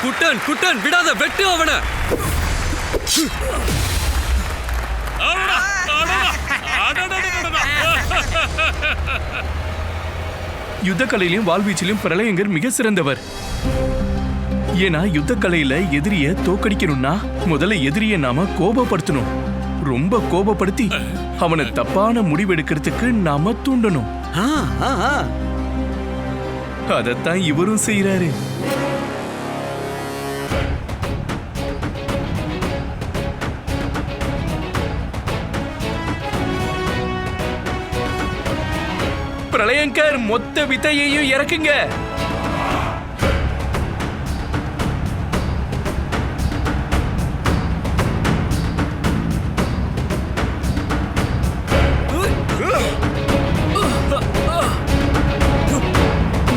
குட்டன் குட்டன் விடாத, வெட்டு அவன. யுத்த கலையிலும் வாழ்வீச்சிலும் பிரளயங்கர் மிக சிறந்தவர். ஏன்னா யுத்த கலையில எதிரிய தோக்கடிக்கணும்னா முதல்ல எதிரிய நாம கோபப்படுத்தணும். ரொம்ப கோபப்படுத்தி அவனை தப்பான முடிவெடுக்கிறதுக்கு நாம தூண்டணும். அதத்தான் இவரும் செய்யறாரு. பிரளயங்கர் மொத்த வித்தையையும் இறக்குங்க.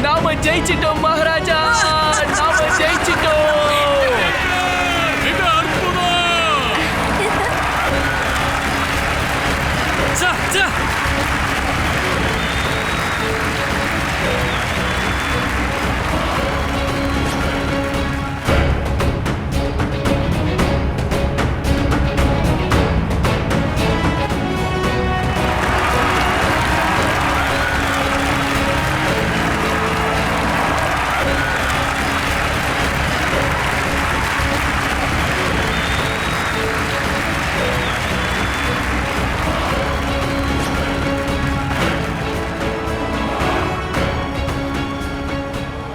நாம ஜெயிச்சிட்டோம் மகாராஜா, நாம ஜெயிச்சிட்டோம்.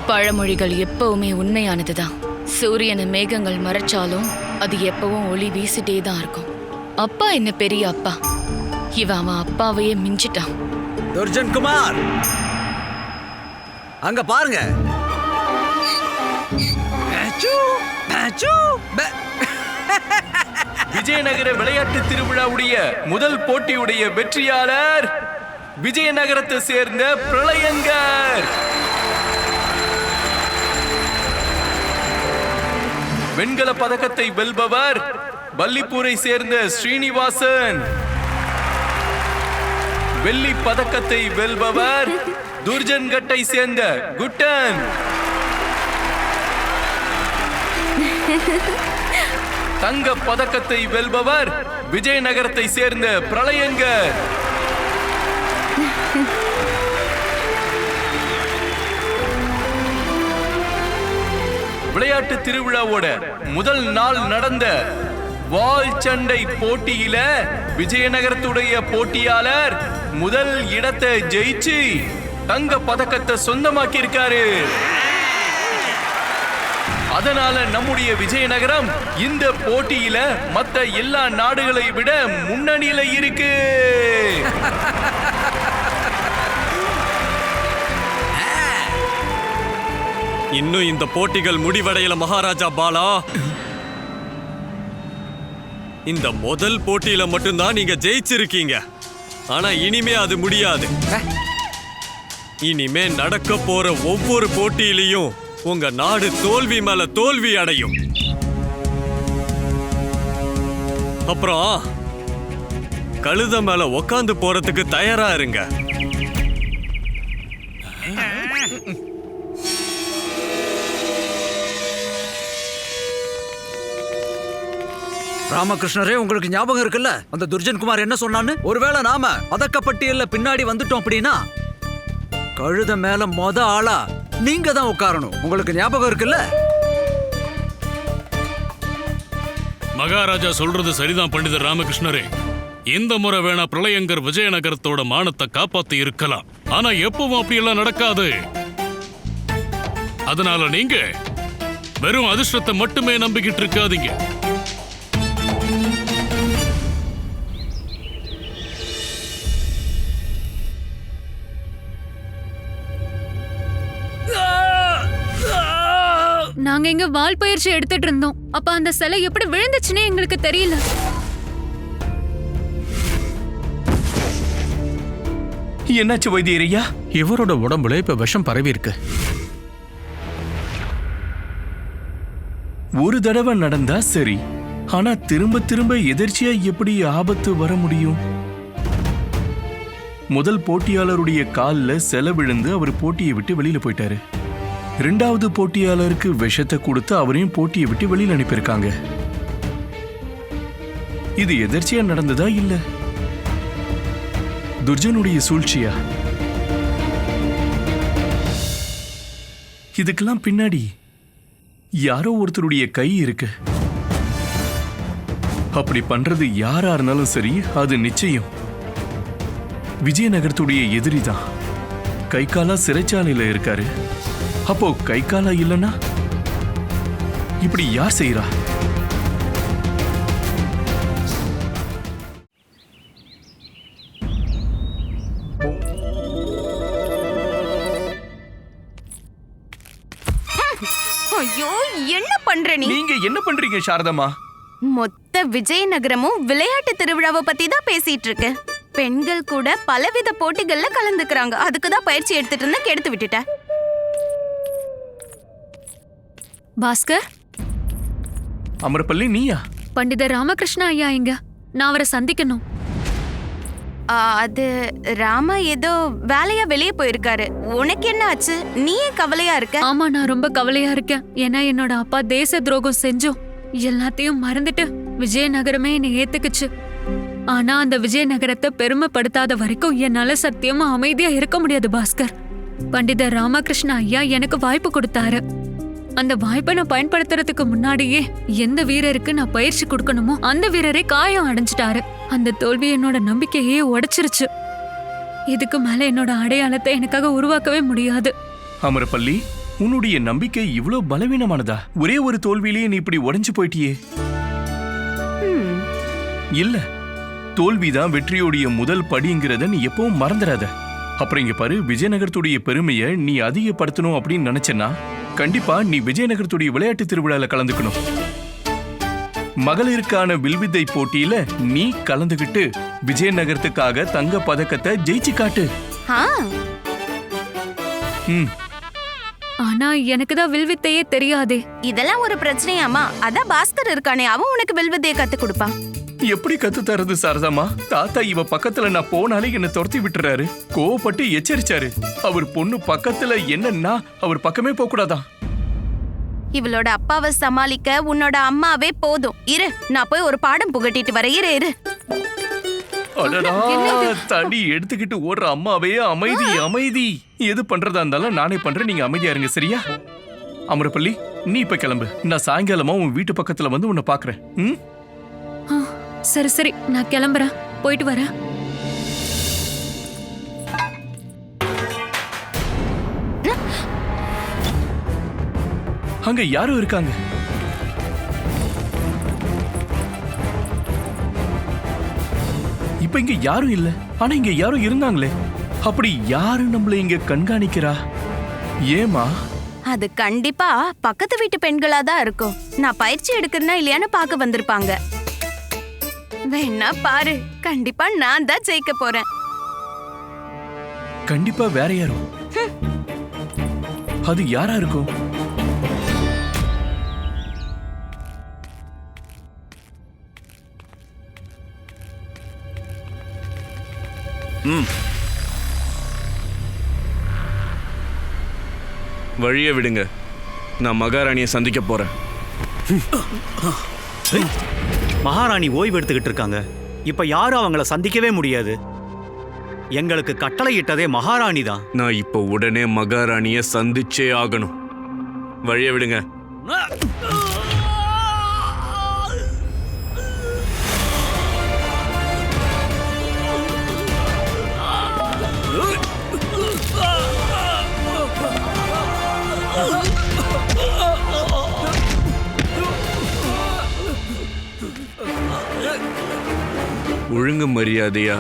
பழமொழிகள் எப்பவுமே உண்மையானதுதான். சூரியனை மேகங்கள் மறைச்சாலும் அது எப்பவும் ஒளி வீசிட்டே தான் இருக்கும். அப்பா என்ன பெரிய அப்பா, இவன் அவன் அப்பாவையே மிஞ்சிட்டான். துர்ஜன் குமார், அங்க பாருங்க. விஜயநகர விளையாட்டு திருவிழாவுடைய முதல் போட்டியுடைய வெற்றியாளர் விஜயநகரத்தை சேர்ந்த பிரளயங்கர். வெண்கல பதக்கத்தை வெல்பவர் பல்லிப்பூரை சேர்ந்த ஸ்ரீனிவாசன். வெள்ளி பதக்கத்தை வெல்பவர் துர்ஜன்கட்டை சேர்ந்த குட்டன். தங்க பதக்கத்தை வெல்பவர் விஜயநகரத்தை சேர்ந்த பிரளயங்கர். விளையாட்டு திருவிழாவோட முதல் நாள் நடந்த வால் சண்டை போட்டியில விஜயநகரத்துடைய போட்டியாளர் முதல் இடத்தை ஜெயிச்சு தங்க பதக்கத்தை சொந்தமாக்கி இருக்காரு. அதனால நம்முடைய விஜயநகரம் இந்த போட்டியில மற்ற எல்லா நாடுகளை விட முன்னணியில இருக்கு. இன்னும் இந்த போட்டிகள் முடிவடையல மகாராஜா பாலா. இந்த முதல் போட்டியில மட்டும்தான் நீங்க ஜெயிச்சிருக்கீங்க. ஆனா இனிமே அது முடியாது. இனிமே நடக்க போற ஒவ்வொரு போட்டியிலையும் உங்க நாடு தோல்வி மேல தோல்வி அடையும். அப்புறம் கழுத மேல உக்காந்து போறதுக்கு தயாரா இருங்க. ராமகிருஷ்ணரே, உங்களுக்கு ஞாபகம் இருக்குல்ல அந்த துர்ஜன் குமார் என்ன சொன்னான்னு? ஒருவேளை நாம பதக்கப்பட்டியல்ல பின்னாடி வந்துட்டோம் அப்படின்னா கழுத மேல மொத ஆளா நீங்க தான் உட்காரணும். உங்களுக்கு ஞாபகம் இருக்குல்ல? மகாராஜா சொல்றது சரிதான் பண்டிதர் ராமகிருஷ்ணரே. இந்த முறை வேணா பிரளயங்கர் விஜயநகரத்தோட மானத்தை காப்பாத்தி இருக்கலாம். ஆனா எப்பவும் அப்படியெல்லாம் நடக்காது. அதனால நீங்க வெறும் அதிர்ஷ்டத்தை மட்டுமே நம்பிக்கிட்டு இருக்காதீங்க. நாங்க இங்க வால் பயிற்சி எடுத்துட்டு இருந்தோம். அப்ப அந்த சிலை எப்படி விழுந்துச்சுன்னே எங்களுக்கு தெரியல. என்னாச்சு வைத்தியரையா? இவரோட உடம்புல இப்ப விஷம் பரவி இருக்கு. ஒரு தடவை நடந்தா சரி, ஆனா திரும்ப திரும்ப எதிர்ச்சியா எப்படி ஆபத்து வர முடியும்? முதல் போட்டியாளருடைய கால்ல செல விழுந்து அவர் போட்டியை விட்டு வெளியில போயிட்டாரு. இரண்டாவது போட்டியாளருக்கு விஷத்தை கொடுத்து அவரையும் போட்டியை விட்டு வெளியில் அனுப்பியிருக்காங்க. இது எதர்ச்சியா நடந்ததா இல்ல துர்ஜனுடைய சூழ்ச்சியா? இதுக்கெல்லாம் பின்னாடி யாரோ ஒருத்தருடைய கை இருக்கு. அப்படி பண்றது யாரா இருந்தாலும் சரி, அது நிச்சயம் விஜயநகரத்துடைய எதிரிதான். கை காலா சிறைச்சாலையில இருக்காரு. அப்போ கை காலா இல்லைன்னா இப்படி யார் செய்யறா? ஐயோ, என்ன பண்ற நீ? நீங்க என்ன பண்றீங்க சாரதம்மா? மொத்த விஜயநகரமும் விளையாட்டு திருவிழாவை பத்தி தான் பேசிட்டு இருக்கு. பெண்கள் கூட பலவித போட்டிகள்ல கலந்துக்கிறாங்க. அதுக்கு தான் பயிற்சி எடுத்துட்டு இருந்த, கெடுத்து விட்டுட்ட. பாஸ்கர், அமரப்பள்ளி நீயா? பண்டித ராமகிருஷ்ண ஐயா இங்க. நான் அவரை சந்திக்கணும். அது ராமா ஏதோ வேலையா வெளியே போயிருக்காரு. உனக்கு என்ன ஆச்சு? நீ ஏன் கவலையா இருக்க? ஆமா, நான் ரொம்ப கவலையா இருக்கேன். ஏன்னா என்னோட அப்பா தேச துரோகம் செஞ்சோம் எல்லாத்தையும் மறந்துட்டு விஜயநகரமே என்னை ஏத்துக்குச்சு. ஆனா அந்த விஜயநகரத்தை பெருமைப்படுத்தாத வரைக்கும் என்னால சத்தியமா அமைதியா இருக்க முடியாது பாஸ்கர். பண்டித ராமகிருஷ்ண ஐயா எனக்கு வாய்ப்பு கொடுத்தாரு. அந்த வாய்ப்பை நான் பயன்படுத்துறதுக்கு முன்னாடியே எந்த வீரருக்கு நான் பயிற்சி கொடுக்கணுமோ அந்த வீரரை காயம் அடைஞ்சிட்டாரு. அந்த தோல்வி என்னோட நம்பிக்கையே உடைச்சிருச்சு. இதுக்கு மேல என்னோட அடையாளத்தை எனக்காக உருவாக்கவே முடியாது. அமரப்பள்ளி, உன்னுடைய நம்பிக்கை இவ்வளவு பலவீனமானதா? ஒரே ஒரு தோல்வியிலேயே நீ இப்படி உடைஞ்சு போயிட்டியே. இல்ல, தோல்விதான் வெற்றியோடைய முதல் படிங்கிறத நீ எப்பவும் மறந்துடாத. அப்புறம் இங்க பாரு, விஜயநகரத்துடைய பெருமையை நீ அதிகப்படுத்தணும் அப்படின்னு நினைச்சேன்னா கண்டிப்பா நீ விஜயநகரத்துடைய விளையாட்டு திருவிழால கலந்துக்கணும். மகளிருக்கான வில்வித்தை போட்டியில நீ கலந்துகிட்டு விஜயநகரத்துக்காக தங்க பதக்கத்தை ஜெயிச்சு காட்டு. ஆனா எனக்கு தான் வில்வித்தையே தெரியாதே. இதெல்லாம் ஒரு பிரச்சனையாமா? அதான் பாஸ்கர் இருக்கானே, அவன் உனக்கு வில்வித்தையை கத்து கொடுப்பான். எப்படி கத்து தரது சாரதாமா? தாத்தா இவ பக்கத்துல நான் போனாலே என்ன துரத்தி விட்டுறாரு. கோவப்பட்டு எச்சரிச்சாரு. அவர் பொண்ணு பக்கத்துல என்னன்னா அவர் பக்கமே போக கூடாதான். இவளோட அப்பாவை சமாளிக்க உன்னோட அம்மாவே போதும். இரு, நான் போய் ஒரு பாடம் புகட்டிட்டு வர. இரு இரு. அடடா, தடி எடுத்துக்கிட்டு ஓடுற அம்மாவே அமைதி அமைதி. எது பண்றதா இருந்தாலும் நானே பண்றேன், நீங்க அமைதியா இருங்க, சரியா? அமரப்பள்ளி, நீ இப்ப கிளம்பு. நான் சாயங்காலமா உன் வீட்டு பக்கத்துல வந்து உன்னை பாக்குறேன். சரி சரி, நான் கிளம்புறேன். போயிட்டு வரேன். அங்க யாரும் இருக்காங்க. இப்ப இங்க யாரும் இல்ல. ஆனா இங்க யாரும் இருந்தாங்களே. அப்படி யாரு நம்மள இங்க கண்காணிக்கிறா? ஏமா? அது கண்டிப்பா பக்கத்து வீட்டு பெண்களா தான் இருக்கும். நான் பயிற்சி எடுக்கிறேன்னா இல்லையான்னு பார்க்க வந்திருப்பாங்க. வேணா பாரு, கண்டிப்பா நான் தான் ஜெயிக்க போறேன். கண்டிப்பா வேற யாரும். அது யாரா இருக்கும்? வழிய விடுங்க, நான் மகாராணியை சந்திக்க போறேன். மகாராணி ஓய்வு எடுத்துக்கிட்டு இருக்காங்க. இப்ப யாரும் அவங்கள சந்திக்கவே முடியாது. எங்களுக்கு கட்டளை இட்டதே மகாராணி தான். நான் இப்போ உடனே மகாராணியை சந்திச்சே ஆகணும். வழிய விடுங்க. ஒழுங்கு மரியாதையா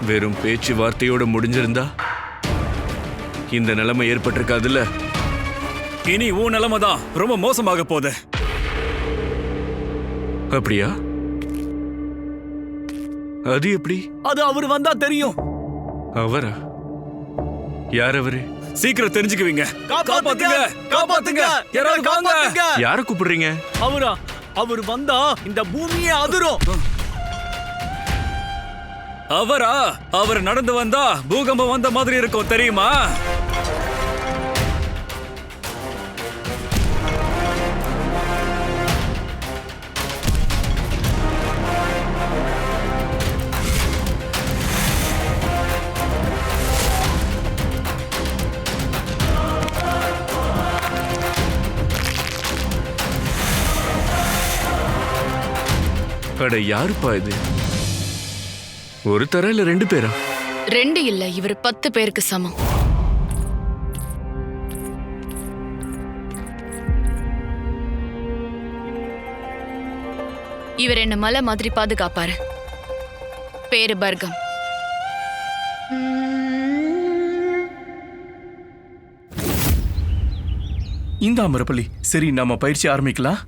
வெறும் பேச்சுவார்த்தையோட முடிஞ்சிருந்தா இந்த நிலைமை ஏற்பட்டிருக்காதுல்ல. இனி உன் நிலைமை தான் ரொம்ப மோசமாக போகுது. அப்படியா? அது எப்படி? அது அவர் வந்தா தெரியும். அவரா? யார் அவரு? சீக்கிரம் தெரிஞ்சுக்குவீங்க. காப்பாத்துங்க, காப்பாத்துங்க, யாராவது வாங்க. யார கூப்பிடுறீங்க? அவரா? அவர் வந்தா இந்த பூமியே அதிரும். அவரா? அவர் நடந்து வந்தா பூகம்பம் வந்த மாதிரி இருக்கும், தெரியுமா? அட யாருப்பா இது? ஒரு தர இல்ல 2 பேரா? 2 இல்ல, இவர் 10 பேருக்கு சமம். இவர் என்ன மலை மாதிரி பாதுகாப்பாரு. பேரு பர்கம். இந்த அமரப்பள்ளி, சரி நாம பயிற்சி ஆரம்பிக்கலாம்.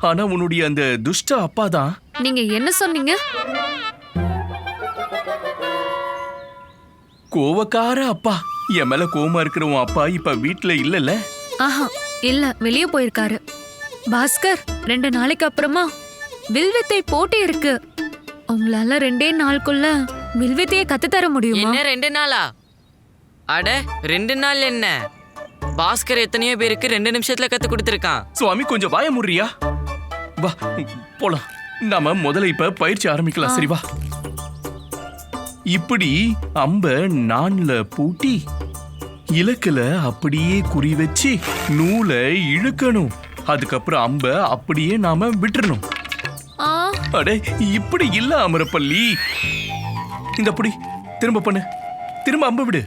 ஆனா உன்னுடைய அந்த துஷ்ட அப்பா தான். நீங்க என்ன சொன்னீங்க? கோவக்கார அப்பா. என் மேல கோவமா இருக்கிற உன் அப்பா இப்ப வீட்டுல இல்லல்ல? ஆஹா, இல்ல, வெளியே போயிருக்காரு. பாஸ்கர், 2 நாளைக்கு அப்புறமா வில்வித்தை போட்டி இருக்கு. உங்களால 2 நாளுக்குள்ள வில்வித்தையை கத்துத்தர முடியுமா? என்ன 2 நாளா? அட 2 நாள் என்ன? பாஸ்கர் எத்தனையோ பேருக்கு 2 நிமிஷத்துல கத்து கொடுத்திருக்கான். சுவாமி கொஞ்சம் வாய முறியா? வா போலாம். நாம முதல்ல இப்ப பயிற்சி ஆரம்பிக்கலாம். சரி வா. இப்படி அம்ப நான்ல பூட்டி இலக்குல அப்படியே குறி வச்சு நூலை இழுக்கணும். அதுக்கப்புறம் அம்ப அப்படியே நாம விட்டுறணும். அடே இப்படி இல்ல அமரப்பள்ளி. இந்த புடி திரும்ப பண்ணு. திரும்ப அம்ப விடு.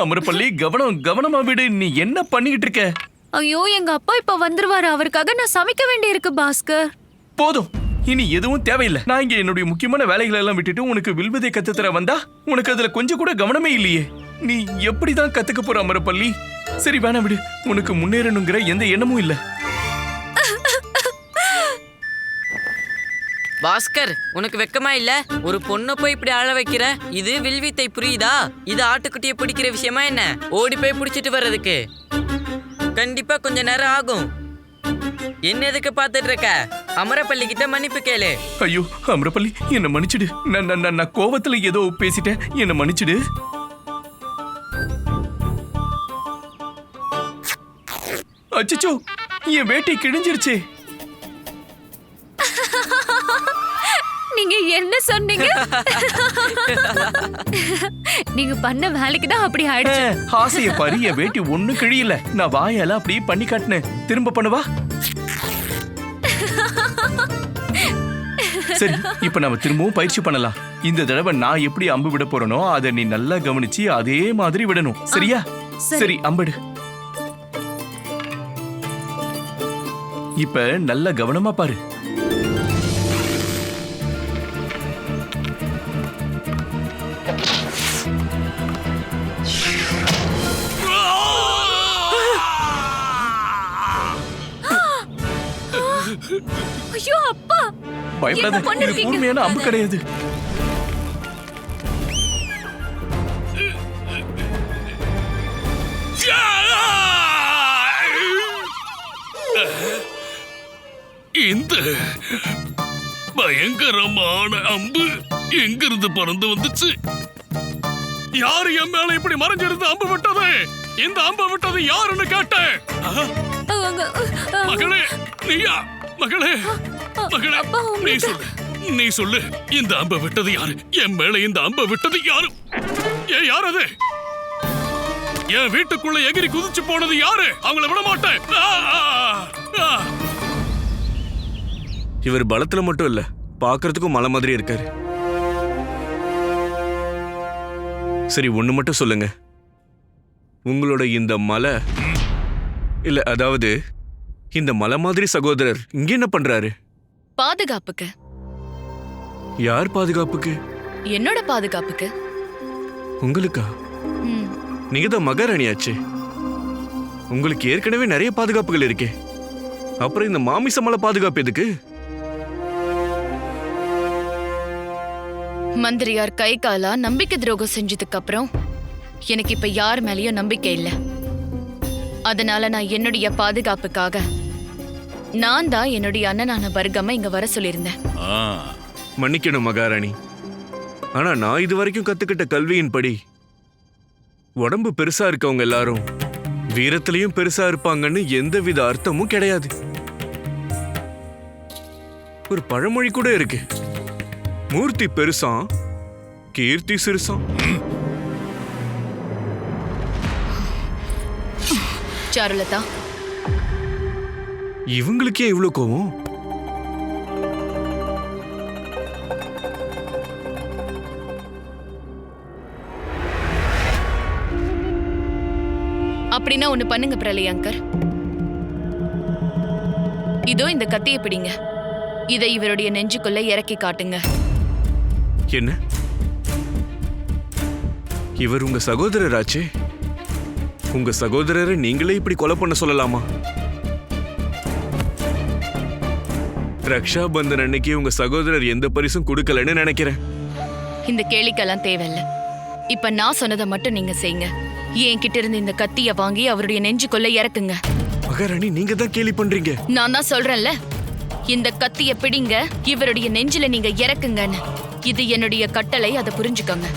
அமரப்பள்ளி கவனமா விடு. நீ என்ன பண்ணிக்கிட்டு இருக்க? ஐயோ, எங்க அப்பா இப்ப வந்துருவாரு. அவருக்காக நான் சமைக்க வேண்டி இருக்கு பாஸ்கர். போதும், இனி எதுவும் தேவையில்லை. நான் இங்க என்னுடைய முக்கியமான வேலைகளை எல்லாம் விட்டுட்டு உனக்கு வில்வித்தை கத்துத்தர வந்தா உனக்கு அதுல கொஞ்சம் கூட கவனமே இல்லையே. நீ எப்படிதான் கத்துக்க போற அமரப்பள்ளி? சரி வேணாம் விடு. உனக்கு முன்னேறணுங்கிற எந்த எண்ணமும் இல்ல. பாஸ்கர், உனக்கு வெக்கமா இல்ல? ஒரு பொண்ணை போய் இப்படி அழ வைக்கிற? இது வில்வித்தை புரியுதா? இது ஆட்டுக்குட்டியை பிடிக்கிற விஷயமா என்ன? ஓடி போய் பிடிச்சிட்டு வர்றதுக்கு கண்டிப்பா கொஞ்ச நேரம் ஆகும். என்ன எதுக்கு பாத்துட்டு இருக்க? அமரப்பள்ளி கிட்ட மன்னிப்பு கேளு. ஐயோ அமரப்பள்ளி, என்ன மன்னிச்சிடு. நான் கோவத்துல ஏதோ பேசிட்டேன். என்ன மன்னிச்சிடு. அச்சச்சோ, என் வேட்டை கிழிஞ்சிருச்சே. நீங்க என்ன சொன்னீங்க? நீங்க பண்ண வேலைக்கு தான் அப்படி ஆயிடுச்சு. ஆசைய பாரு, என் வேட்டி ஒண்ணும் கிழியல. நான் வாயால அப்படியே பண்ணி காட்டினேன். திரும்ப பண்ணுவா. சரி, இப்ப நாம திரும்பவும் பயிற்சி பண்ணலாம். இந்த தடவை நான் எப்படி அம்பு விட போறேனோ அதை நீ நல்லா கவனிச்சு அதே மாதிரி விடணும். சரியா? சரி, அம்பிடு. இப்ப நல்ல கவனமா பாரு. ஐயோ அப்பா, பயப்படாத. இது கூர்மையான அம்பு கிடையாது. இந்த பயங்கரமான அம்பு எங்கிருந்து பறந்து வந்துச்சு? யாரு என் மேல இப்படி மறைஞ்சிருந்து அம்பு விட்டது? இந்த அம்பு விட்டது யாருன்னு கேட்டேன். மகளே, நீயா? மகளே, மகளே, நீ சொல்லு. இந்த அம்பை விட்டது யாரு? என் மேல இந்த அம்பை விட்டது யாரு? யார் அது? என் வீட்டுக்குள்ள எகிரி குதிச்சு போனது யாரு? அவங்கள விட மாட்டேன். இவர் பலத்துல மட்டும் இல்ல, பாக்குறதுக்கும் மலை மாதிரி இருக்காரு. சரி, ஒண்ணு மட்டும் சொல்லுங்க. உங்களோட இந்த மலை இல்ல, அதாவது இந்த மலை மாதிரி சகோதரர் இங்க என்ன பண்றாரு? பாதுகாப்புக்கு. யார் பாதுகாப்புக்கு? என்னோட பாதுகாப்புக்கு. உங்களுக்கா? நீங்க தான் மகாராணியாச்சு. உங்களுக்கு ஏற்கனவே நிறைய பாதுகாப்புகள் இருக்கே. அப்புறம் இந்த மாமிச மலை பாதுகாப்பு எதுக்கு? மந்திரியார் கை காலா நம்பிக்கை துரோகம் செஞ்சதுக்கு அப்புறம் எனக்கு இப்ப யார் மேலயும் நம்பிக்கை இல்ல. அதனால நான் என்னுடைய பாதுகாப்புக்காக நான் தான் என்னுடைய அண்ணனான பர்கம இங்க வர சொல்லியிருந்தேன். மன்னிக்கணும் மகாராணி, ஆனா நான் இது வரைக்கும் கத்துக்கிட்ட கல்வியின்படி உடம்பு பெருசா இருக்கவங்க எல்லாரும் வீரத்திலையும் பெருசா இருப்பாங்கன்னு எந்தவித அர்த்தமும் கிடையாது. ஒரு பழமொழி கூட இருக்கு, மூர்த்தி பெருசாம், கீர்த்தி சிறுசாம். சாருலதா, இவங்களுக்கே இவ்வளவு கோவம்? அப்படின்னா ஒண்ணு பண்ணுங்க பிரளயாங்கர். இதோ இந்த கத்தியை பிடிங்க. இதை இவருடைய நெஞ்சுக்குள்ள இறக்கி காட்டுங்க. என்ன? இவர் உங்க சகோதரராச்சே. உங்க சகோதரரை நீங்களே இப்படி கொலை பண்ண சொல்லலாமா? ரக்ஷா பந்தன் அன்னைக்கு உங்க சகோதரர் எந்த பரிசும் கொடுக்கலன்னு நினைக்கிறேன். இந்த கேளிக்கெல்லாம் தேவையில்லை. இப்ப நான் சொன்னதை மட்டும் நீங்க செய்யுங்க. என்கிட்ட இருந்து இந்த கத்திய வாங்கி அவருடைய நெஞ்சுக்குள்ள இறக்குங்க. மகாராணி, நீங்க தான் கேலி பண்றீங்க. நான் தான் சொல்றேன்ல, இந்த கத்திய பிடிங்க, இவருடைய நெஞ்சில நீங்க இறக்குங்கன்னு. இது என்னுடைய கட்டளை, அதை புரிஞ்சுக்கோங்க.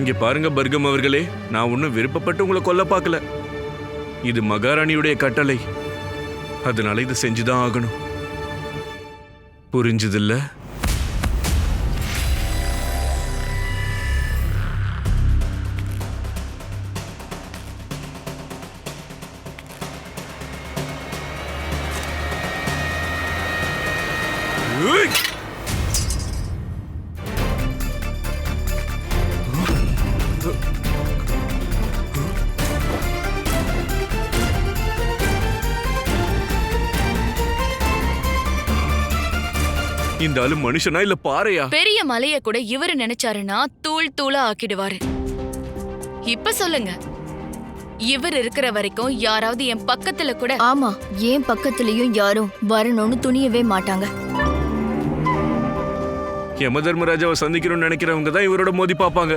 இங்க பாருங்க பர்கம் அவர்களே, நான் ஒன்னும் விருப்பப்பட்டு உங்களை கொல்ல பார்க்கல. இது மகாராணியுடைய கட்டளை. அதனால இது செஞ்சுதான் ஆகணும். புரிஞ்சதில்ல? இந்த ஆளு மனுஷனா இல்ல பாறையா? பெரிய மலைய கூட இவரு நினைச்சாருன்னா தூள் தூளா ஆக்கிடுவாரு. இப்ப சொல்லுங்க, இவர் இருக்கிற வரைக்கும் யாராவது என் பக்கத்துல கூட... ஆமா, ஏன் பக்கத்துலயும் யாரும் வரணும்னு துணியவே மாட்டாங்க. யம தர்மராஜாவை சந்திக்கணும்னு நினைக்கிறவங்க தான் இவரோட மோதி பாப்பாங்க.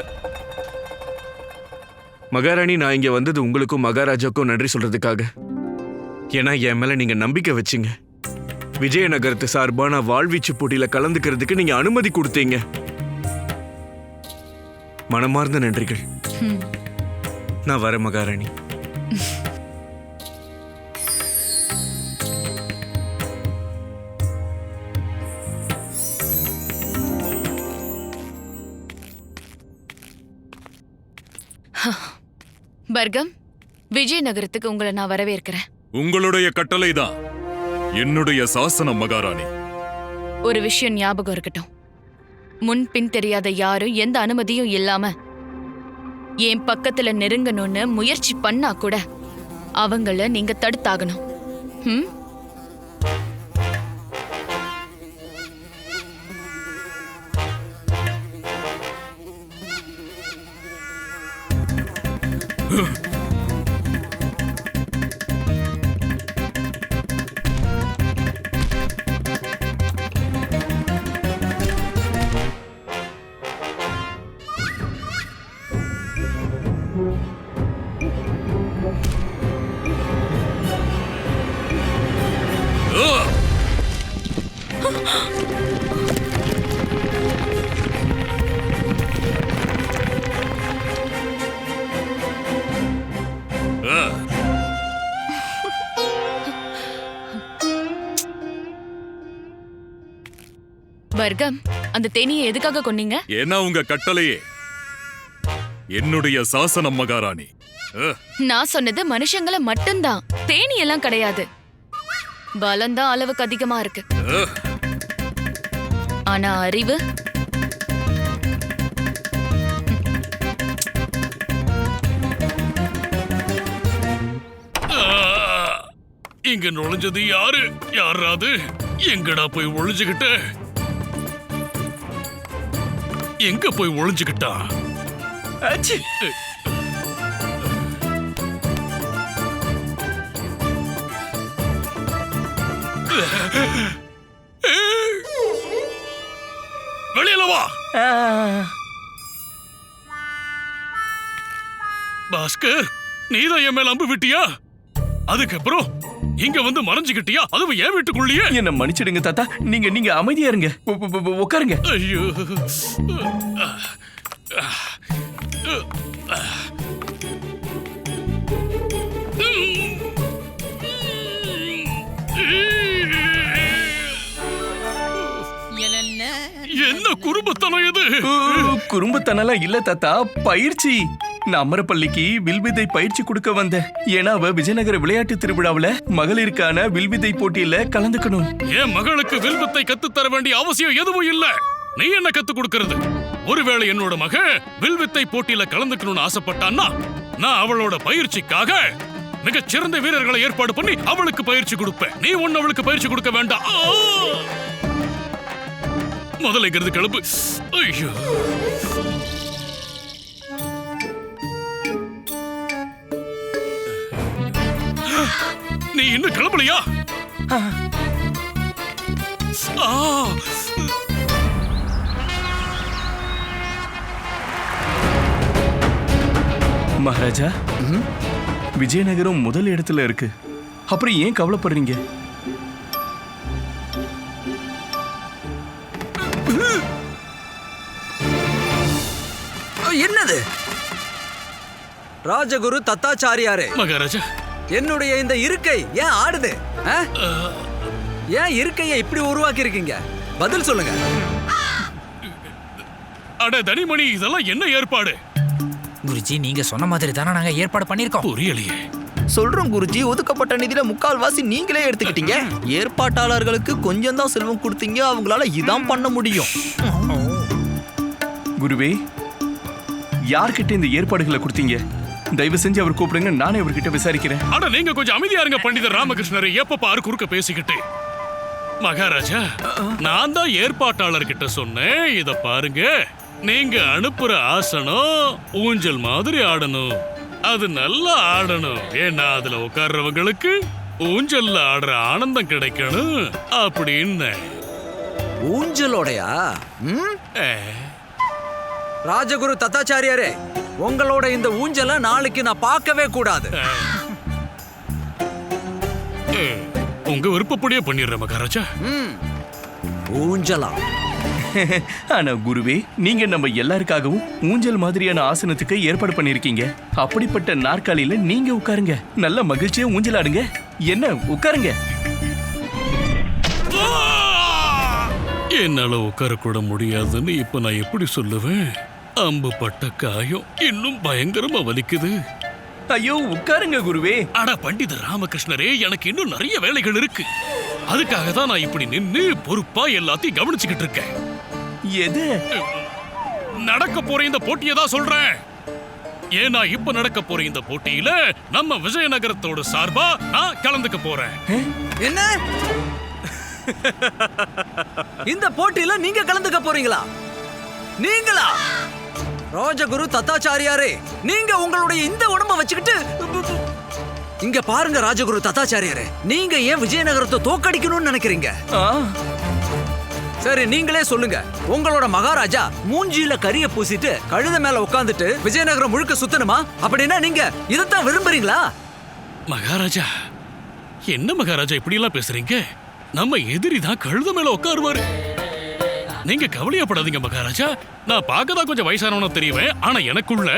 மகாராணி, நான் இங்க வந்தது உங்களுக்கும் மகாராஜாவுக்கும் நன்றி சொல்றதுக்காக. ஏன்னா என் மேல நீங்க நம்பிக்கை வச்சீங்க. விஜயநகரத்து சார்பான வாழ்வீச்சு போட்டியில கலந்துக்கிறதுக்கு நீங்க அனுமதி கொடுத்தீங்க. மனமார்ந்த நன்றிகள். நான் வர மகாராணி. பர்கம், விஜயநகரத்துக்கு உங்களை நான் வரவேற்கிறேன். உங்களுடைய கட்டளைதான் என்னுடைய சாசனம் மகாராணி. ஒரு விஷயம் ஞாபகம் இருக்கட்டும். முன் பின் தெரியாத யாரும் எந்த அனுமதியும் இல்லாம என் பக்கத்துல நெருங்கணும்னு முயற்சி பண்ணா கூட அவங்கள நீங்க தடுத்தாகணும். பர்கம், அந்த தேனியை எதுக்காக கொன்னீங்க? ஏன்னா உங்க கட்டளையே என்னுடைய சாசனம் மகாராணி. நான் சொன்னது மனுஷங்களை மட்டும்தான், தேனி எல்லாம் கிடையாது. பலம்தான் அளவுக்கு அதிகமா இருக்கு. ஆனா அறிவு இங்க நுழைஞ்சது யாரு? யாராவது எங்கடா போய் ஒளிஞ்சுகிட்ட? எங்க போய் ஒளிஞ்சுகிட்டா? வெளியில வா. பாஸ்கர், நீதான் என் மேல அம்பு விட்டியா? அதுக்கப்புறம் இங்க வந்து மறைஞ்சுக்கிட்டியா? அதுவும் ஏன் வீட்டுக்குள்ளேயே? என்ன மன்னிச்சிடுங்க தாத்தா. நீங்க அமைதியா இருங்க. உட்காருங்க. ஐயோ, குறும்புத்தனம் இது. குறும்புத்தனலாம் இல்ல தாத்தா, பயிற்சி. நான் அமரப்பள்ளிக்கு வில்வித்தை பயிற்சி கொடுக்க வந்தேன். ஏன்னா அவ விஜயநகர விளையாட்டு திருவிழாவுல மகளிருக்கான வில்வித்தை போட்டியில கலந்துக்கணும். என் மகளுக்கு வில்வித்தை கத்துத்தர வேண்டிய அவசியம் எதுவும் இல்ல. நீ என்ன கத்து கொடுக்கறது? ஒருவேளை என்னோட மக வில்வித்தை போட்டியில கலந்துக்கணும்னு ஆசைப்பட்டான்னா நான் அவளோட பயிற்சிக்காக மிகச் சிறந்த வீரர்களை ஏற்பாடு பண்ணி அவளுக்கு பயிற்சி கொடுப்பேன். நீ ஒன்னு அவளுக்கு பயிற்சி கொடுக்க வேண்டாம். முதல்ல இங்கிருந்து கிளம்பு. ஐயோ, நீ இன்னும் கிளம்பலையா? மகாராஜா, விஜயநகரம் முதல் இடத்துல இருக்கு. அப்புறம் ஏன் கவலைப்படுறீங்க? என்னது? ராஜகுரு தத்தாச்சாரியாரே, மகாராஜா, என்னுடைய இந்த இருக்கை ஏன் ஆடுது? ஏன் இருக்கையை இப்படி உருவாக்கி இருக்கீங்க? பதில் சொல்லுங்க. அட தனிமணி, இதெல்லாம் என்ன ஏற்பாடு? குருஜி, நீங்க சொன்ன மாதிரி தானே நாங்க ஏற்பாடு பண்ணிருக்கோம். புரியலையே. சொல்றோம் குருஜி, ஒதுக்கப்பட்ட நிதியில முக்கால்வாசி நீங்களே எடுத்துக்கிட்டீங்க. ஏற்பாட்டாளர்களுக்கு கொஞ்சம் தான் செல்வம் கொடுத்தீங்க, அவங்களால இதான் பண்ண முடியும். குருவே, யார்கிட்ட இந்த ஏற்பாடுகளை கொடுத்தீங்க? தயவு செஞ்சு அவர் கூப்பிடுங்க, நானே அவர்கிட்ட விசாரிக்கிறேன். அட நீங்க கொஞ்சம் அமைதியா இருங்க பண்டிதர் ராமகிருஷ்ணரை. எப்ப பாரு குறுக்க பேசிக்கிட்டு. மகாராஜா, நான் தான் ஏற்பாட்டாளர்கிட்ட சொன்னேன், இத பாருங்க, நீங்க அனுப்புற ஆசனம் ஊஞ்சல் மாதிரி ஆடணும். அது நல்லா ஆடணும். ஏன்னா அதுல உட்கார்றவங்களுக்கு ஊஞ்சல்ல ஆடுற ஆனந்தம் கிடைக்கணும் அப்படின்னு. ஊஞ்சலோடையா? ராஜகுரு தத்தாச்சாரியாரே, உங்களோட இந்த ஊஞ்சலை நாளைக்கு நான் பார்க்கவே கூடாது. உங்க விருப்பப்படியே பண்ணிடுறேன் மகாராஜா. ஊஞ்சலா? ஆனா குருவே, நீங்க நம்ம எல்லாருக்காகவும் ஊஞ்சல் மாதிரியான ஆசனத்துக்கு ஏற்பாடு பண்ணிருக்கீங்க. அப்படிப்பட்ட நாற்காலியில நீங்க உட்காருங்க, நல்ல மகிழ்ச்சியா ஊஞ்சல் ஆடுங்க. என்ன, உட்காருங்க. என்னால உட்கார கூட முடியாதுன்னு இப்ப நான் எப்படி சொல்லுவேன்? அம்பு பட்ட காயம் இன்னும் பயங்கரமா வலிக்குது. ஐயோ, உட்காருங்க குருவே. அட பண்டிதர் ராமகிருஷ்ணரே, எனக்கு இன்னும் நிறைய வேலைகள் இருக்கு. அதுக்காக தான் நான் இப்படி நின்னு பொறுப்பா எல்லாத்தையும் கவனிச்சுக்கிட்டு இருக்கேன். எது நடக்க போற இந்த போட்டியை தான் சொல்றேன். ஏன்னா இப்ப நடக்க போற இந்த போட்டியில நம்ம விஜயநகரத்தோட சார்பா நான் கலந்துக்க போறேன். என்ன? இந்த போட்டியில நீங்க கலந்துக்க போறீங்களா? நீங்களா? ராஜகுரு தத்தாச்சாரியாரே, நீங்க உங்களுடைய இந்த உடம்ப வச்சுக்கிட்டு இங்க பாருங்க. ராஜகுரு தத்தாச்சாரியாரே, நீங்க ஏன் விஜயநகரத்தை தோக்கடிக்கணும்னு நினைக்கிறீங்க? சரி, நீங்களே சொல்லுங்க. உங்களோட மகாராஜா மூஞ்சியில கரிய பூசிட்டு கழுத மேல உட்கார்ந்துட்டு விஜயநகரம் முழுக்க சுத்தணுமா? அப்படின்னா நீங்க இதைத்தான் விரும்புறீங்களா? மகாராஜா, என்ன மகாராஜா இப்படி எல்லாம் பேசுறீங்க? நம்ம எதிரி தான் கழுத மேல உட்காருவாரு. நீங்க கவலையப்படாதீங்க மகாராஜா. நான் பார்க்கதான் கொஞ்சம் வயசானவன தெரியுவேன், ஆனா எனக்குள்ள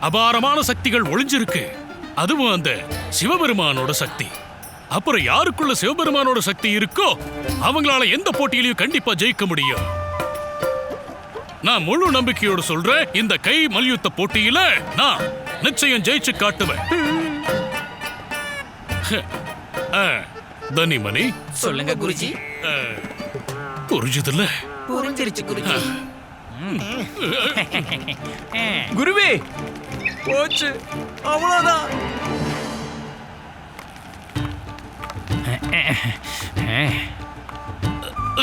அபாரமான சக்திகள் ஒளிஞ்சிருக்கு. அதுவும் அந்த சிவபெருமானோட சக்தி. அப்புறம் யாருக்குள்ள சிவபெருமானோட சக்தி இருக்கோ அவங்களால எந்த போட்டியிலையும் கண்டிப்பா ஜெயிக்க முடியும். நான் முழு நம்பிக்கையோடு சொல்றேன், இந்த கை மல்யுத்த போட்டியில நான் நிச்சயம் ஜெயிச்சு காட்டுவேன். தனிமணி, சொல்லுங்க குருஜி. புரிஞ்சதில்ல? புரிஞ்சிருச்சு குருஜி. குருவே, போச்சு, அவ்வளவுதான்.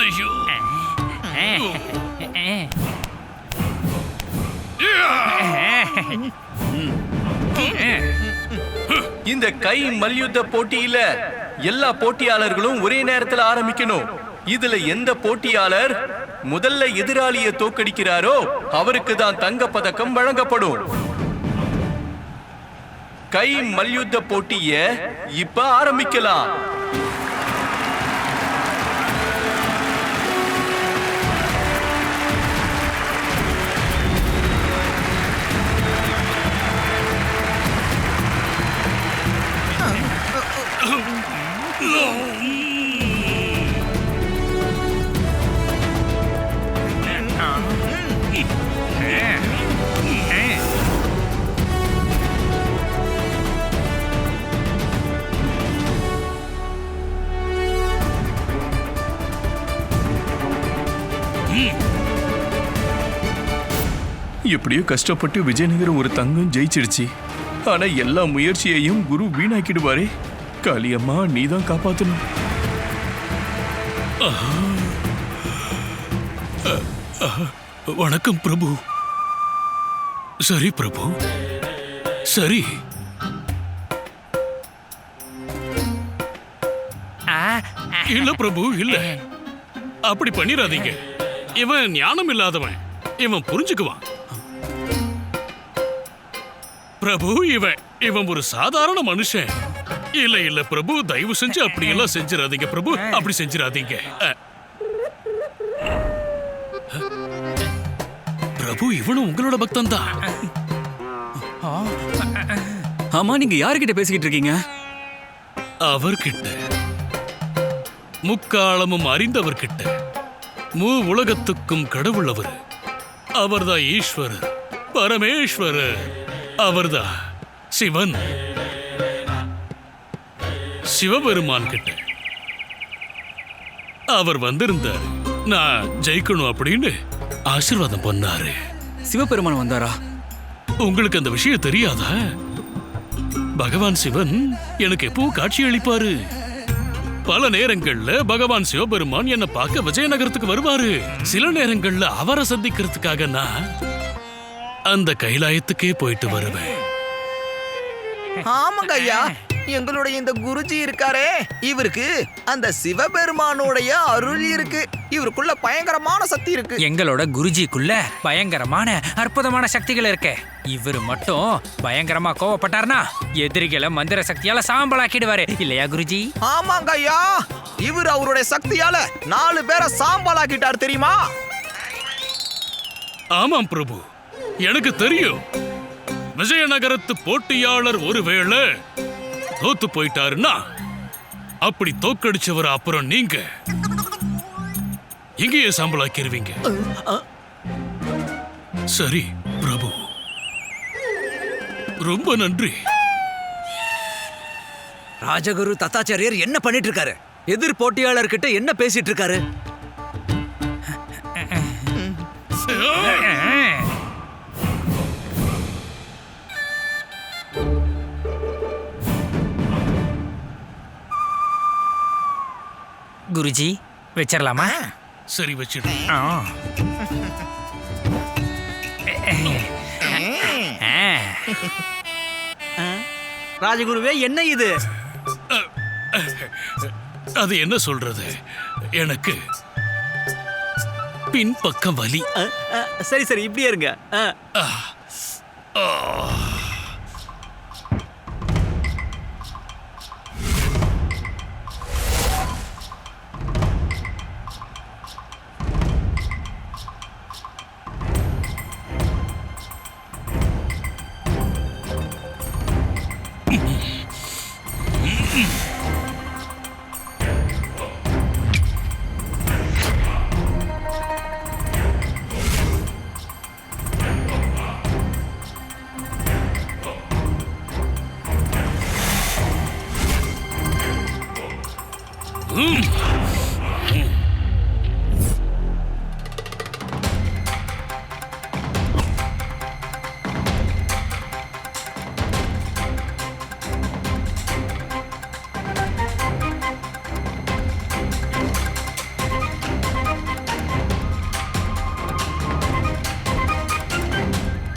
ஐயோ, இந்த கை மல்யுத்த போட்டியில எல்லா போட்டியாளர்களும் ஒரே நேரத்தில் ஆரம்பிக்கணும். இதுல எந்த போட்டியாளர் முதல்ல எதிராளியை தோக்கடிக்கிறாரோ அவருக்கு தான் தங்க பதக்கம் வழங்கப்படும். கை மல்யுத்த போட்டிய இப்ப ஆரம்பிக்கலாம். எப்படியோ கஷ்டப்பட்டு விஜயநகரம் ஒரு தங்கம் ஜெயிச்சிடுச்சு. ஆனா எல்லா முயற்சியையும் குரு வீணாக்கிடுவாரே. காளியம்மா, நீதான் காப்பாத்தணும். வணக்கம் பிரபு. சரி பிரபு, சரி. இல்ல பிரபு, இல்ல, அப்படி பண்ணிராதீங்க. இவன் ஞானம் இல்லாதவன், இவன் புரிஞ்சுக்குவான். பிரபு, இவன் ஒரு சாதாரண மனுஷன். இல்ல இல்ல பிரபு, தயவு செஞ்சு அப்படி எல்லாம் செஞ்சிடாதீங்க பிரபு, அப்படி செஞ்சிடாதீங்க. பிரபு, இவனும் உங்களோட பக்தன் தான். ஆமா, நீங்க யாருக்கிட்ட பேசிக்கிட்டு இருக்கீங்க? அவர்கிட்ட, முக்காலமும் அறிந்தவர்கிட்ட. உலகத்துக்கும் கடவுள் அவர். அவர்தான் ஈஸ்வரர், பரமேஸ்வரர். அவர்தான் சிவன், சிவபெருமான் கிட்ட அவர் வந்திருந்தார். நான் ஜெயிக்கணும் அப்படின்னு ஆசீர்வாதம் பண்ணாரு. சிவபெருமான் வந்தாரா? உங்களுக்கு அந்த விஷயம் தெரியாதா? பகவான் சிவன் எனக்கு எப்பவும் காட்சி அளிப்பாரு. பல நேரங்கள்ல பகவான் சிவபெருமான் என்ன பார்க்க விஜயநகரத்துக்கு வருவாரு. சில நேரங்கள்ல அவரை சந்திக்கிறதுக்காக நான் அந்த கைலாயத்துக்கே போயிட்டு வருவேன். ஆமாங்க ஐயா, எங்களுடைய இந்த குருஜி இருக்காரே, இவருக்கு அந்த சிவபெருமானுடைய அருள் இருக்கு. இவருக்குள்ள பயங்கரமான சக்தி இருக்கு. எங்களோட குருஜிக்குள்ள பயங்கரமான அற்புதமான சக்திகள் இருக்கு. இவரு மட்டும் பயங்கரமா கோவப்பட்டார்னா எதிரிகளை மந்திர சக்தியால சாம்பலாக்கிடுவாரு, இல்லையா குருஜி? ஆமாங்க ஐயா, இவர் அவருடைய சக்தியால 4 பேரை சாம்பலாக்கிட்டார் தெரியுமா? ஆமாம் பிரபு, எனக்கு தெரியும். விஜயநகரத்து போட்டியாளர் ஒருவேளை தோத்து போயிட்டாருன்னா, அப்படி தோக்கடிச்சவர் அப்புறம் நீங்க எங்கேயே சாம்பலாக்கிருவீங்க. சரி பிரபு, ரொம்ப நன்றி. ராஜகுரு தத்தாச்சாரியார் என்ன பண்ணிட்டு இருக்காரு? எதிர் போட்டியாளர்கிட்ட என்ன பேசிட்டு இருக்காரு? குருஜி, வச்சிடலாமா? சரி, வச்சிடு. ராஜகுருவே, என்ன இது? அது என்ன சொல்றது, எனக்கு பின்பக்கம் வலி. சரி சரி, இப்படியே இருங்க.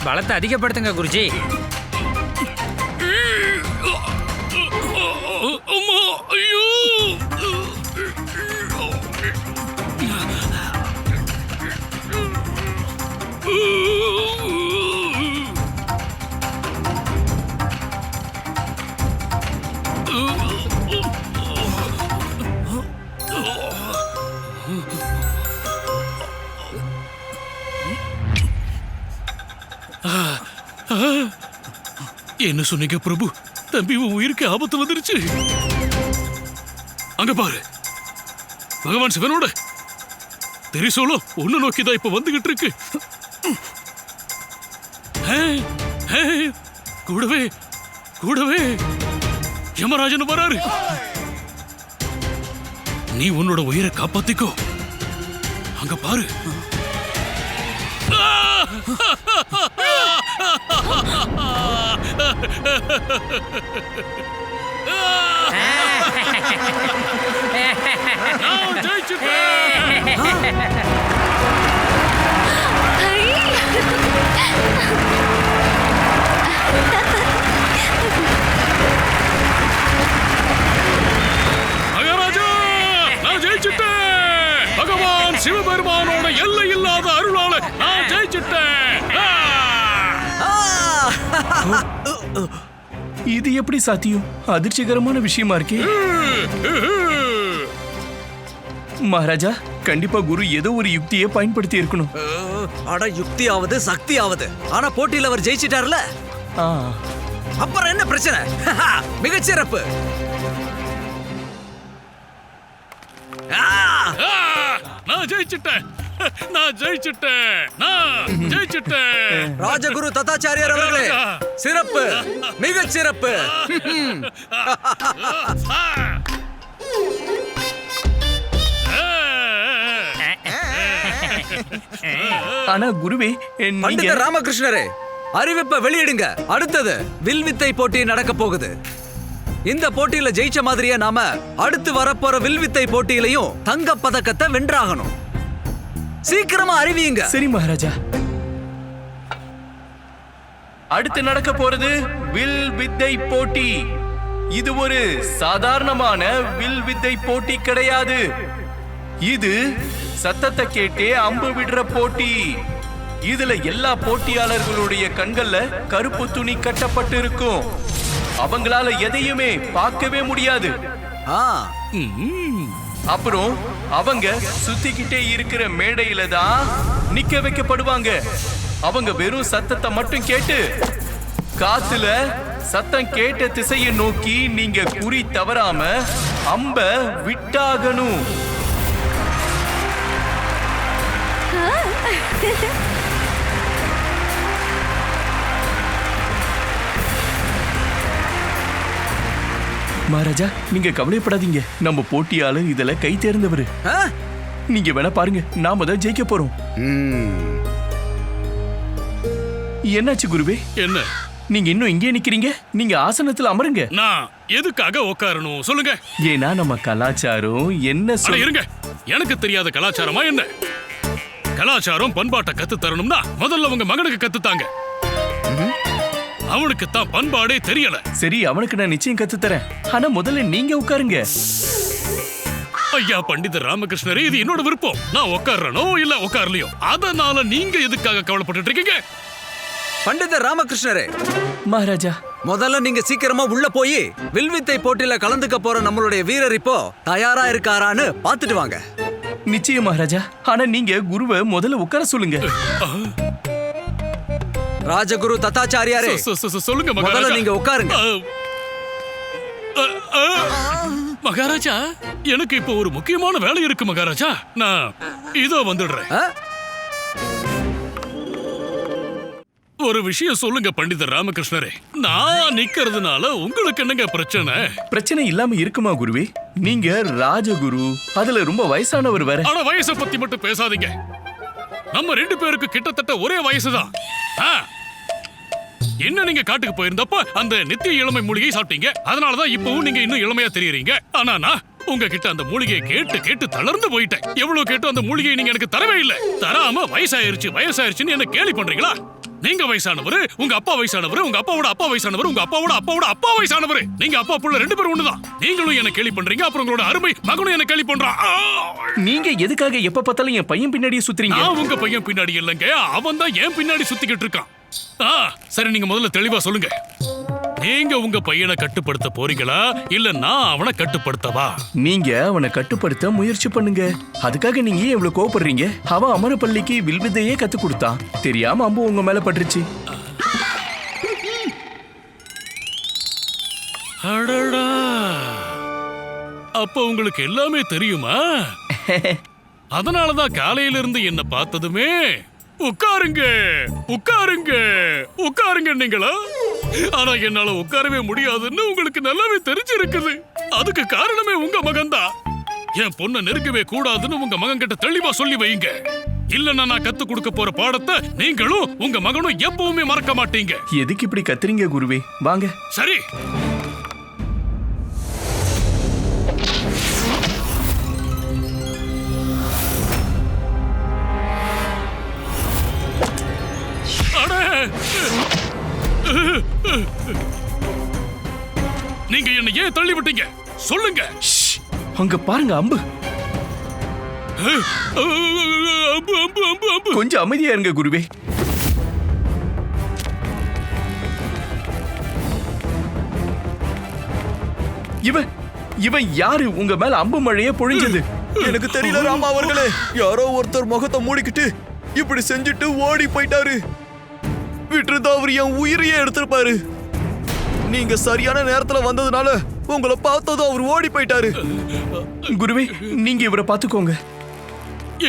பலத்தை அதிகப்படுத்துங்க குருஜி. அம்மா, ஐயோ! என்ன சொன்னீங்க பிரபு? தம்பி, உன் உயிருக்கு ஆபத்து வந்துருச்சு. அங்க பாரு, பகவான் சிவனோட திரிசூலம் ஒன்னு நோக்கிதான் இப்ப வந்துகிட்டு இருக்கு. கூடவே கூடவே யமராஜன் வராரு. நீ உன்னோட உயிரை காப்பாத்திக்கோ. அங்க பாரு. நான் ஜெயிச்சிட்டேன். மகாராஜா, நான் ஜெயிச்சிட்டேன். பகவான் சிவபெருமானோட எல்லை இல்லாத அருளால நான் ஜெயிச்சிட்டேன். இது எப்படி சாத்தியம்? அதிர்ச்சிகரமான விஷயமா இருக்கே. மகாராஜா, கண்டிப்பா குரு ஏதோ ஒரு யுக்தியை பயன்படுத்தி இருக்கணும். அட யுக்தியாவது சக்தியாவது, ஆனா போட்டியில அவர் ஜெயிச்சிட்டார்ல, அப்புறம் என்ன பிரச்சனை? மிகச்சிறப்பு. நான் ஜெயிச்சிட்டேன். நான் ஜெயிச்சிட்டேன். நான் ஜெயிச்சிட்டேன். ராஜகுரு தத்தாச்சாரியார் அவர்களே, சிறப்பு, மிகச் சிறப்பு. ஆனா குருவே, பண்டித ராமகிருஷ்ணரே, அறிவிப்பை வெளியிடுங்க. அடுத்தது வில்வித்தை போட்டி நடக்க போகுது. இந்த போட்டியில ஜெயிச்ச மாதிரியே நாம அடுத்து வரப்போற வில்வித்தை போட்டியிலையும் தங்க பதக்கத்தை வென்றாகணும். சீக்கிரமா அறிவியுங்க. சரி மகாராஜா. அடுத்து நடக்க போறது வில் வித்தை போட்டி. இது ஒரு சாதாரணமான வில் வித்தை போட்டி கிடையாது. இது சத்தத்தை கேட்டே அம்பு விடுற போட்டி. இதுல எல்லா போட்டியாளர்களுடைய கண்கள்ல கருப்பு துணி கட்டப்பட்டு இருக்கும். அவங்களால எதையுமே பார்க்கவே முடியாது. அப்புறம் அவங்க சுத்திக்கிட்டே இருக்கிற மேடையில தான் நிக்க வைக்கப்படுவாங்க. அவங்க வெறும் சத்தத்தை மட்டும் கேட்டு காத்துல சத்தம் கேட்ட திசையை நோக்கி நீங்க குறி தவறாம அம்ப விட்டாகணும். மகாராஜா, நீங்க கவலைப்படாதீங்க. நம்ம போட்டியாளர் இதுல கை தேர்ந்தவர். நீங்க வேணா பாருங்க, நாம தான் ஜெயிக்க போறோம். என்னாச்சு குருவே? என்ன நீங்க இன்னும் இங்கே நிக்கிறீங்க? நீங்க ஆசனத்துல அமருங்க. நான் எதுக்காக உட்காரணும் சொல்லுங்க. ஏன்னா நம்ம கலாச்சாரம் என்ன இருங்க. எனக்கு தெரியாத கலாச்சாரமா என்ன? கலாச்சாரம் பண்பாட்டை கத்து தரணும்னா முதல்ல உங்க மகனுக்கு கத்துத்தாங்க. அவனுக்கு தான் பண்பாடே தெரியல. சரி, அவனுக்கு நான் நிச்சயம் கத்து தரேன். ஆனா முதல்ல நீங்க உட்காருங்க. ஐயா பண்டித ராமகிருஷ்ணரே, இது என்னோட விருப்பம். நான் உட்காரனோ இல்ல உட்காரலையோ, அதனால நீங்க எதுக்காக கவலைப்பட்டு இருக்கீங்க? பண்டித ராமகிருஷ்ணரே, மகாராஜா, முதல்ல நீங்க சீக்கிரமா உள்ள போய் வில்வித்தை போட்டியில கலந்துக்க போற நம்மளுடைய வீரர் இப்போ தயாரா இருக்காரான்னு பாத்துட்டு வாங்க. நிச்சயம் மகாராஜா. ஆனா நீங்க குருவை முதல்ல உட்கார சொல்லுங்க. ராஜகுரு தத்தாச்சாரியாரே, சொல்லுங்க முதல்ல நீங்க உட்காருங்க. மகாராஜா, எனக்கு இப்போ ஒரு முக்கியமான வேலை இருக்கு மகாராஜா. நான் இதோ வந்துடுறேன். ஒரு விஷயம் சொல்லுங்க பண்டித ராமகிருஷ்ணரே. நான் நிக்கிறதுனால உங்களுக்கு என்னங்க பிரச்சனை? பிரச்சனை இல்லாம இருக்குமா குருவே? நீங்க ராஜகுரு, அதுல ரொம்ப வயசானவர் வேற. ஆனா வயசை பத்தி மட்டும் பேசாதீங்க. நம்ம 2 பேருக்கு கிட்டத்தட்ட ஒரே வயசுதான். என்ன நீங்க காட்டுக்கு போயிருந்தப்ப அந்த நித்திய இளமை மூலிகை சாப்பிட்டீங்க. அதனாலதான் இப்பவும் நீங்க இன்னும் இளமையா தெரியுறீங்க. ஆனா நான் உங்ககிட்ட அந்த மூலிகையை கேட்டு கேட்டு தளர்ந்து போயிட்டேன். எவ்வளவு கேட்டு அந்த மூலிகையை நீங்க எனக்கு தரவே இல்லை. தராம வயசாயிருச்சுன்னு என்ன கேலி பண்றீங்களா? நீங்க வயசானவரு, உங்க அப்பா வயசானவரு, உங்க அப்பாவோட அப்பா வயசானவரு, உங்க அப்பாவோட அப்பாவோட அப்பா வயசானவரு. நீங்க அப்பா புள்ள 2 பேரும் ஒண்ணுதான். நீங்களும் என்ன கேலி பண்றீங்க, அப்புறம் உங்களோட அருமை மகனும் என்ன கேலி பண்றான். நீங்க எதுக்காக எப்ப பார்த்தாலும் என் பையன் பின்னாடியே சுத்துறீங்க? நான் உங்க பையன் பின்னாடி இல்லைங்க, அவன் தான் என் பின்னாடி சுத்திக்கிட்டு இருக்கான். சரி, நீங்க முதல்ல தெளிவா சொல்லுங்க. நீங்க உங்க பையனை கட்டுப்படுத்த போறீங்களா இல்ல நான் அவனை கட்டுப்படுத்தவா? நீங்க அவனை கட்டுப்படுத்த முயற்சி பண்ணுங்க. அதுக்காக நீங்க ஏன் இவ்வளவு கோபப்படுறீங்க? அவன் அமரப்பள்ளிக்கு வில்வித்தையே கத்து கொடுத்தான். தெரியாம அம்பு உங்க மேல பட்டுருச்சு. அடடா, அப்ப உங்களுக்கு எல்லாமே தெரியுமா? அதனாலதான் காலையில இருந்து என்ன பார்த்ததுமே உட்காருங்க உட்காருங்க உட்காருங்க நீங்களா? ஆனா என்னால உட்காரவே முடியாதுன்னு உங்களுக்கு நல்லாவே தெரிஞ்சிருக்குது. அதுக்கு காரணமே உங்க மகன் தான். என் பொண்ணை நெருங்கவே கூடாதுன்னு உங்க மகன் கிட்ட தெளிவா சொல்லி வைங்க. இல்லன்னா நான் கத்து கொடுக்க போற பாடத்தை நீங்களும் உங்க மகனும் எப்பவுமே மறக்க மாட்டீங்க. எதுக்கு இப்படி கத்துறீங்க குருவே? வாங்க. சரி. நீங்க என்ன ஏன் தள்ளி விட்டீங்க? சொல்லுங்க. அங்க பாருங்க, அம்பு. அம்பு அம்பு அம்பு அம்பு. கொஞ்சம் அமைதியா இருங்க குருவே. இவன் யாரு உங்க மேல அம்பு மழையே பொழிஞ்சது? எனக்கு தெரியல ராமா அவர்களே. யாரோ ஒருத்தர் முகத்தை மூடிக்கிட்டு இப்படி செஞ்சுட்டு ஓடி போயிட்டாரு. விட்டுருந்தா அவர் என் உயிரையே எடுத்திருப்பாரு. நீங்க சரியான நேரத்துல வந்ததுனால உங்களை பார்த்ததும் அவர் ஓடி போயிட்டாரு. குருவே, நீங்க இவரை பாத்துக்கோங்க.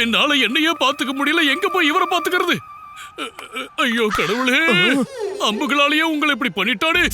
என்னால என்னையே பாத்துக்க முடியல, எங்க போய் இவரை பாத்துக்கிறது? ஐயோ கடவுளே, அம்புகளாலேயே உங்களை இப்படி பண்ணிட்டானே.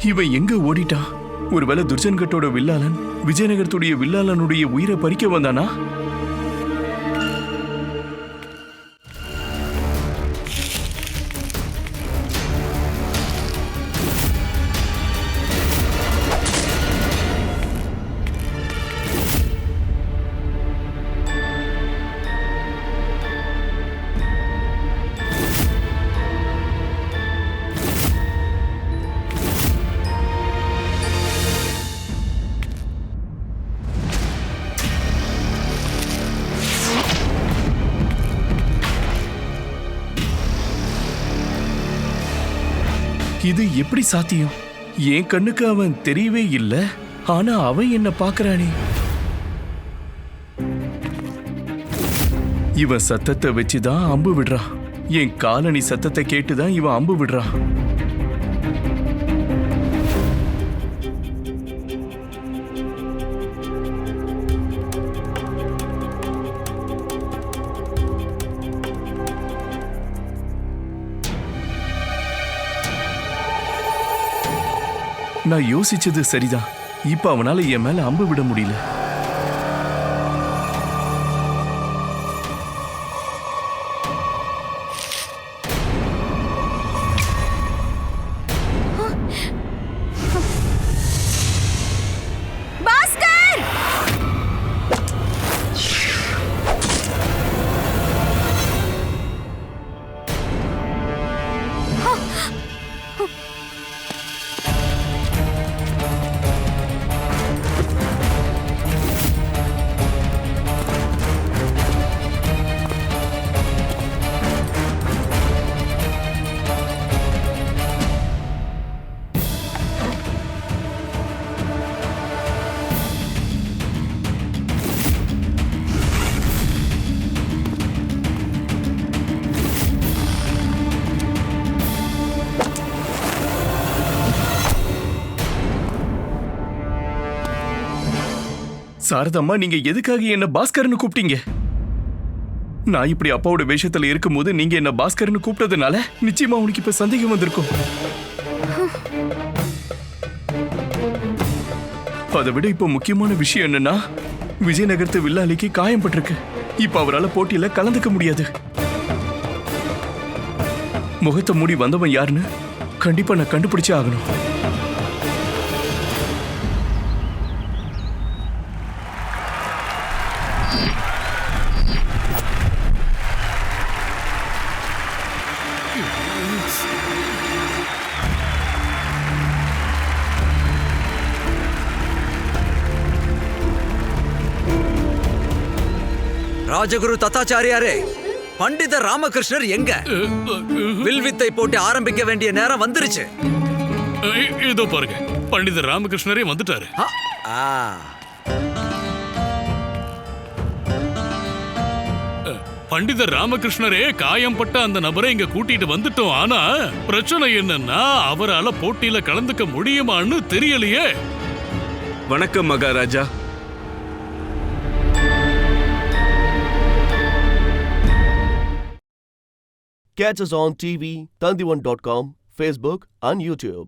இவன் எங்க ஓடிட்டான்? ஒருவேளை துர்ஜன்கட்டோட வில்லாளன் விஜயநகரத்துடைய வில்லாளனுடைய உயிரை பறிக்க வந்தானா? இது எப்படி சாத்தியம்? என் கண்ணுக்கு அவன் தெரியவே இல்லை, ஆனா அவன் என்ன பாக்குறானே. இவன் சத்தத்தை வச்சுதான் அம்பு விடுறான். என் காலணி சத்தத்தை கேட்டுதான் இவன் அம்பு விடுறான். நான் யோசிச்சது சரிதான். இப்ப அவனால என் மேல அம்பு விட முடியல. சாரதம்மா, நீங்க எதுக்காக என்ன பாஸ்கர்னு கூப்பிட்டீங்க? நான் இப்படி அப்பாவோட வேஷத்துல இருக்கும்போது நீங்க என்ன பாஸ்கர்னு கூப்பிட்டதுனால நிச்சயமா உனக்கு இப்ப சந்தேகம் வந்திருக்கும். அதை விட இப்ப முக்கியமான விஷயம் என்னன்னா, விஜயநகரத்து வில்லாளிக்கு காயம் பட்டிருக்கு. இப்ப அவரால் போட்டியில கலந்துக்க முடியாது. முகத்தை மூடி வந்தவன் யாருன்னு கண்டிப்பா நான் கண்டுபிடிச்சே ஆகணும். ராஜகுரு தத்தாச்சாரியாரே, பண்டித ராமகிருஷ்ணர் எங்க? வில்வித்தை போட்டி ஆரம்பிக்க வேண்டிய நேரம் வந்துருச்சு. இதோ பாருங்க, பண்டித ராமகிருஷ்ணரே வந்துட்டாரு. பண்டிதர் ராமகிருஷ்ணரே காயம்பட்ட அந்த நபரை இங்க கூட்டிட்டு வந்துட்டோம். ஆனா பிரச்சனை என்னன்னா அவரால போட்டியில கலந்துக்க முடியுமான்னு தெரியலையே. வணக்கம் Maharaja. Catch us on TV, Tandivan.com, Facebook and YouTube.